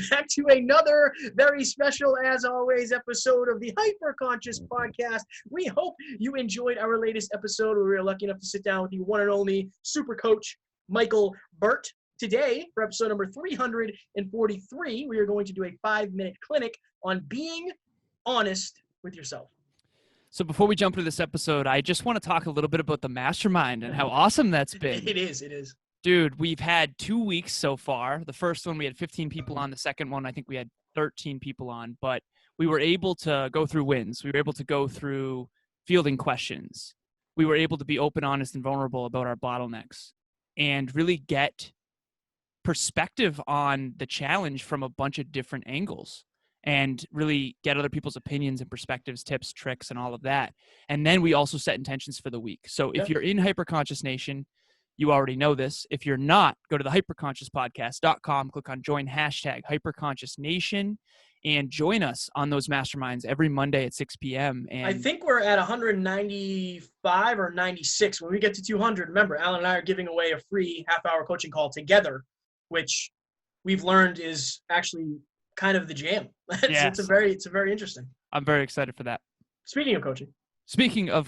back to another very special, as always, episode of the Hyperconscious Podcast. We hope you enjoyed our latest episode where we were lucky enough to sit down with the one and only super coach, Michael Burt. Today, for episode number 343, we are going to do a 5-minute clinic on being honest with yourself. So before we jump into this episode, I just want to talk a little bit about the mastermind and how awesome that's been. It is. Dude, we've had 2 weeks so far. The first one, we had 15 people on. The second one, I think we had 13 people on. But we were able to go through wins. We were able to go through fielding questions. We were able to be open, honest, and vulnerable about our bottlenecks and really get perspective on the challenge from a bunch of different angles and really get other people's opinions and perspectives, tips, tricks, and all of that. And then we also set intentions for the week. So if you're in Hyperconscious Nation, you already know this. If you're not, go to the hyperconsciouspodcast.com, click on join #HyperconsciousNation, and join us on those masterminds every Monday at 6 p.m. And I think we're at 195 or 96. When we get to 200, remember, Alan and I are giving away a free half-hour coaching call together, which we've learned is actually kind of the jam. Yes. It's very interesting. I'm very excited for that. Speaking of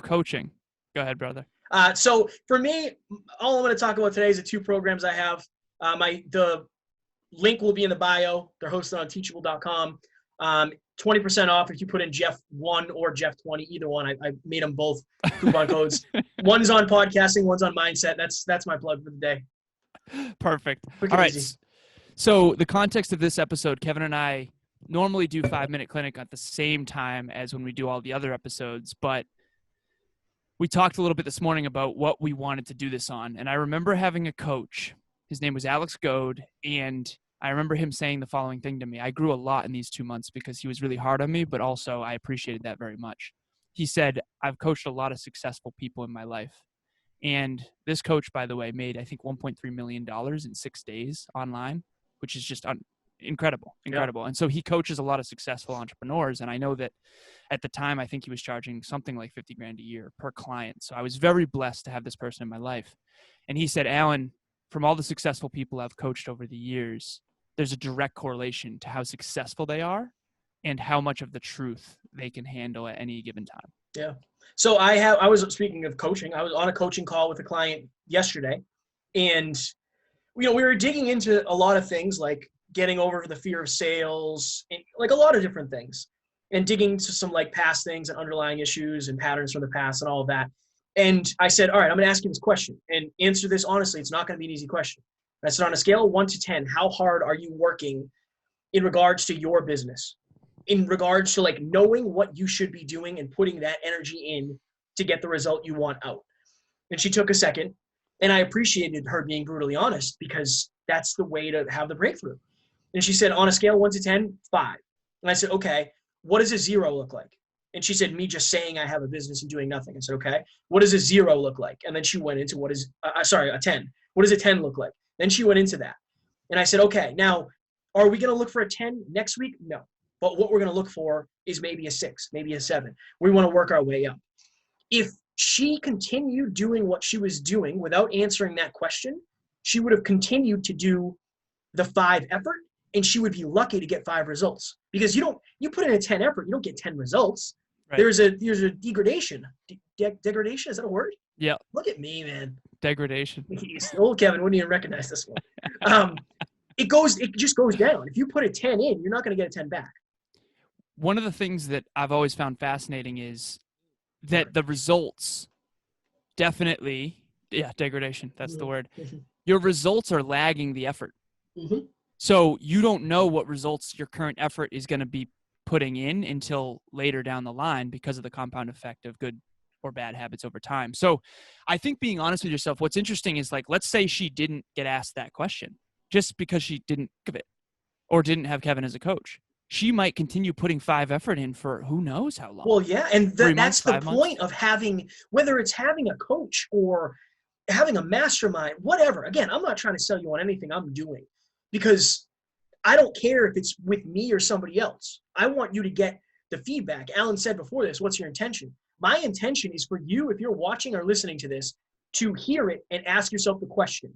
coaching, go ahead, brother. So for me, all I'm going to talk about today is the 2 programs I have. The link will be in the bio. They're hosted on teachable.com. 20% off if you put in Jeff1 or Jeff20, either one. I made them both coupon codes. One's on podcasting, one's on mindset. That's my plug for the day. Perfect. Quick All and right. easy. So the context of this episode, Kevin and I normally do 5-minute clinic at the same time as when we do all the other episodes, but we talked a little bit this morning about what we wanted to do this on. And I remember having a coach, his name was Alex Goad, and I remember him saying the following thing to me. I grew a lot in these 2 months because he was really hard on me, but also I appreciated that very much. He said, I've coached a lot of successful people in my life. And this coach, by the way, made, I think, $1.3 million in 6 days online, which is just incredible. Yep. And so he coaches a lot of successful entrepreneurs. And I know that at the time, I think he was charging something like $50,000 a year per client. So I was very blessed to have this person in my life. And he said, Alan, from all the successful people I've coached over the years, there's a direct correlation to how successful they are and how much of the truth they can handle at any given time. Yeah. So I was, speaking of coaching, I was on a coaching call with a client yesterday, and we were digging into a lot of things like getting over the fear of sales, and like a lot of different things, and digging into some like past things and underlying issues and patterns from the past and all of that. And I said, all right, I'm going to ask you this question and answer this honestly. It's not going to be an easy question. And I said, on a scale of 1 to 10, how hard are you working in regards to your business? In regards to like knowing what you should be doing and putting that energy in to get the result you want out. And she took a second, and I appreciated her being brutally honest because that's the way to have the breakthrough. And she said, on a scale of 1 to 10, 5. And I said, okay, what does a 0 look like? And she said, me just saying I have a business and doing nothing. I said, okay, what does a 0 look like? And then she went into a 10. What does a 10 look like? Then she went into that. And I said, okay, now, are we going to look for a 10 next week? No. But what we're going to look for is maybe a 6, maybe a 7. We want to work our way up. If she continued doing what she was doing without answering that question, she would have continued to do the 5 effort, and she would be lucky to get 5 results. Because you put in a 10 effort, you don't get 10 results. Right. There's a degradation. Degradation, is that a word? Yeah. Look at me, man. Degradation. Old Kevin wouldn't even recognize this one. It just goes down. If you put a 10 in, you're not going to get a 10 back. One of the things that I've always found fascinating is that the results definitely, degradation, that's the word. Your results are lagging the effort. Mm-hmm. So you don't know what results your current effort is going to be putting in until later down the line because of the compound effect of good or bad habits over time. So I think being honest with yourself, what's interesting is like, let's say she didn't get asked that question just because she didn't give it or didn't have Kevin as a coach. She might continue putting 5 effort in for who knows how long. Well, yeah. And that's the point months. Of having, whether it's having a coach or having a mastermind, whatever. Again, I'm not trying to sell you on anything I'm doing because I don't care if it's with me or somebody else. I want you to get the feedback. Alan said before this, what's your intention? My intention is for you, if you're watching or listening to this, to hear it and ask yourself the question.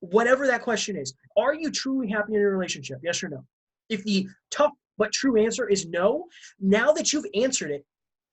Whatever that question is, are you truly happy in your relationship? Yes or no? If the tough but true answer is no, now that you've answered it,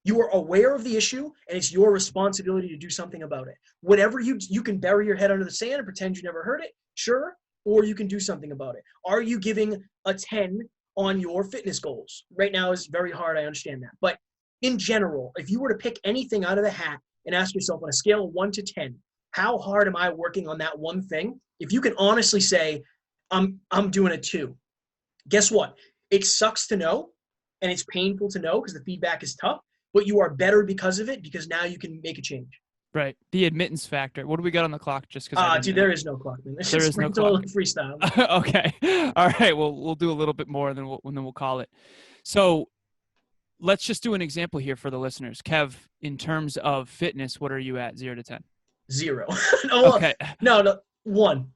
you are aware of the issue, and it's your responsibility to do something about it. Whatever you can bury your head under the sand and pretend you never heard it, sure, or you can do something about it. Are you giving a 10 on your fitness goals? Right now is very hard, I understand that. But in general, if you were to pick anything out of the hat and ask yourself on a scale of 1 to 10, how hard am I working on that one thing? If you can honestly say, I'm doing a 2, guess what? It sucks to know, and it's painful to know because the feedback is tough, but you are better because of it, because now you can make a change. Right. The admittance factor. What do we got on the clock? Just because Dude, there is no clock, man. There is no clock. Freestyle. Okay. All right. Well, we'll do a little bit more, and then we'll call it. So let's just do an example here for the listeners. Kev, in terms of fitness, what are you at 0 to 10? 0. Okay. No, 1.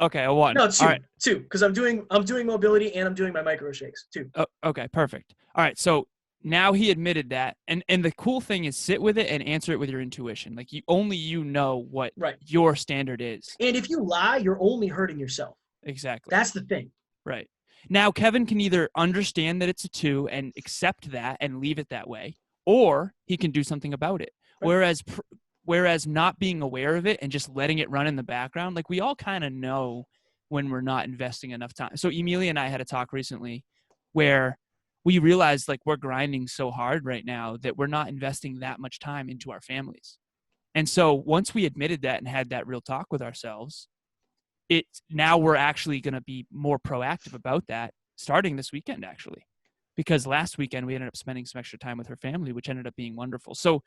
Okay, a 1. No, 2. All right. 2, because I'm doing mobility and I'm doing my micro shakes. 2. Oh, okay, perfect. All right, so now he admitted that, and the cool thing is sit with it and answer it with your intuition. Like you know what your standard is. And if you lie, you're only hurting yourself. Exactly. That's the thing. Right. Now Kevin can either understand that it's a 2 and accept that and leave it that way, or he can do something about it. Right. Whereas not being aware of it and just letting it run in the background, like we all kind of know when we're not investing enough time. So Emilia and I had a talk recently where we realized like we're grinding so hard right now that we're not investing that much time into our families. And so once we admitted that and had that real talk with ourselves, now we're actually going to be more proactive about that starting this weekend, actually, because last weekend we ended up spending some extra time with her family, which ended up being wonderful. So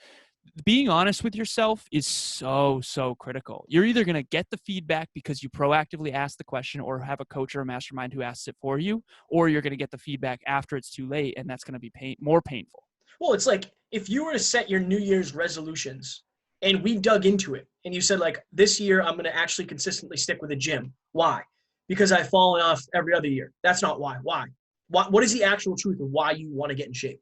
being honest with yourself is so, so critical. You're either going to get the feedback because you proactively ask the question or have a coach or a mastermind who asks it for you, or you're going to get the feedback after it's too late, and that's going to be more painful. Well, it's like if you were to set your New Year's resolutions and we dug into it and you said, like, this year I'm going to actually consistently stick with a gym. Why? Because I've fallen off every other year. That's not why. Why? What is the actual truth of why you want to get in shape?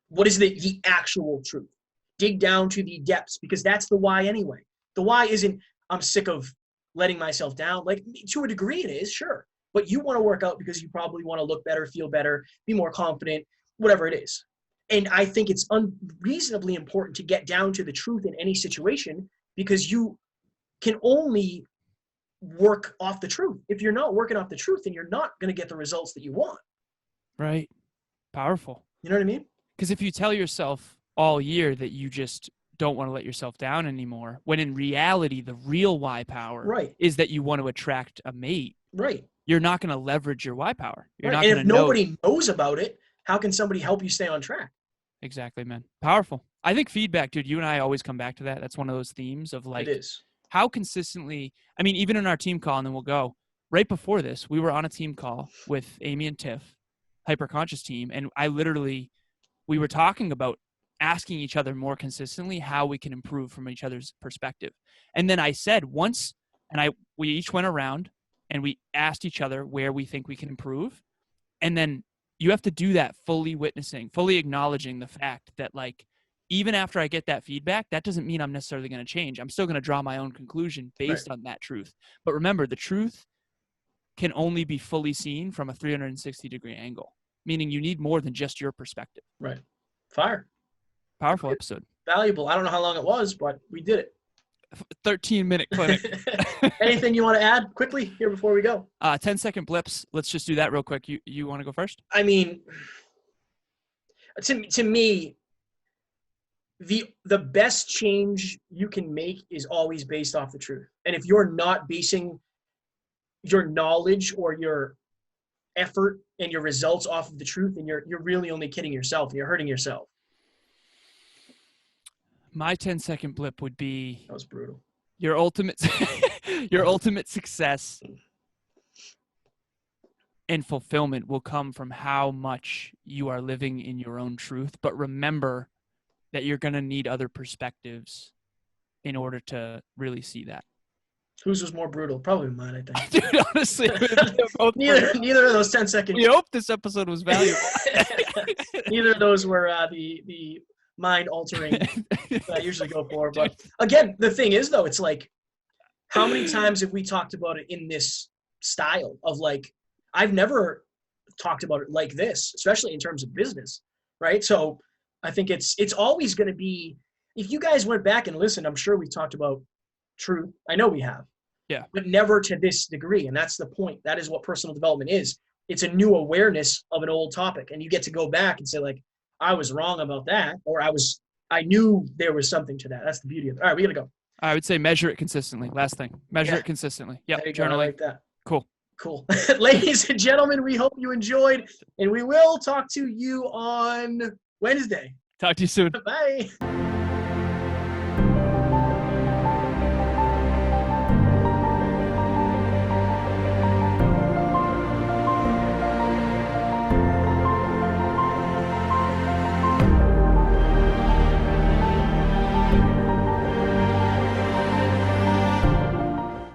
What is the actual truth? Dig down to the depths, because that's the why anyway. The why isn't I'm sick of letting myself down. Like, to a degree it is, sure. But you want to work out because you probably want to look better, feel better, be more confident, whatever it is. And I think it's unreasonably important to get down to the truth in any situation, because you can only work off the truth. If you're not working off the truth, then you're not going to get the results that you want. Right. Powerful. You know what I mean? Because if you tell yourself all year that you just don't want to let yourself down anymore, when in reality, the real why power is that you want to attract a mate. Right. You're not going to leverage your why power. You're not and going if nobody knows about it, how can somebody help you stay on track? Exactly, man. Powerful. I think feedback, dude, you and I always come back to that. That's one of those themes of like, it is. How consistently, I mean, even in our team call, and then we'll go, right before this, we were on a team call with Amy and Tiff, Hyperconscious team, and we were talking about asking each other more consistently how we can improve from each other's perspective. And then I said we each went around and we asked each other where we think we can improve. And then you have to do that fully witnessing, fully acknowledging the fact that, like, even after I get that feedback, that doesn't mean I'm necessarily going to change. I'm still going to draw my own conclusion based on that truth. But remember, the truth can only be fully seen from a 360-degree angle, meaning you need more than just your perspective. Right. Fire. Powerful episode. Valuable. I don't know how long it was, but we did it. 13-minute clinic. Anything you want to add quickly here before we go? 10-second blips. Let's just do that real quick. You want to go first? I mean, to me, the best change you can make is always based off the truth. And if you're not basing your knowledge or your effort and your results off of the truth, then you're really only kidding yourself and you're hurting yourself. My 10-second blip would be, that was brutal, your ultimate success and fulfillment will come from how much you are living in your own truth. But remember that you're going to need other perspectives in order to really see that. Whose was more brutal? Probably mine, I think. Dude, honestly, neither of those 10 seconds. We hope this episode was valuable. Neither of those were the mind-altering that I usually go for. But again, the thing is, though, it's like, how many times have we talked about it in this style of, like, I've never talked about it like this, especially in terms of business, right? So I think it's always going to be, if you guys went back and listened, I'm sure we've talked about truth. I know we have. Yeah. But never to this degree. And that's the point. That is what personal development is. It's a new awareness of an old topic. And you get to go back and say, like, I was wrong about that, or I knew there was something to that. That's the beauty of it. All right, we got to go. I would say measure it consistently. Last thing, measure it consistently. Yep. Journaling. I like that. Cool. Ladies and gentlemen, we hope you enjoyed, and we will talk to you on Wednesday. Talk to you soon. Bye.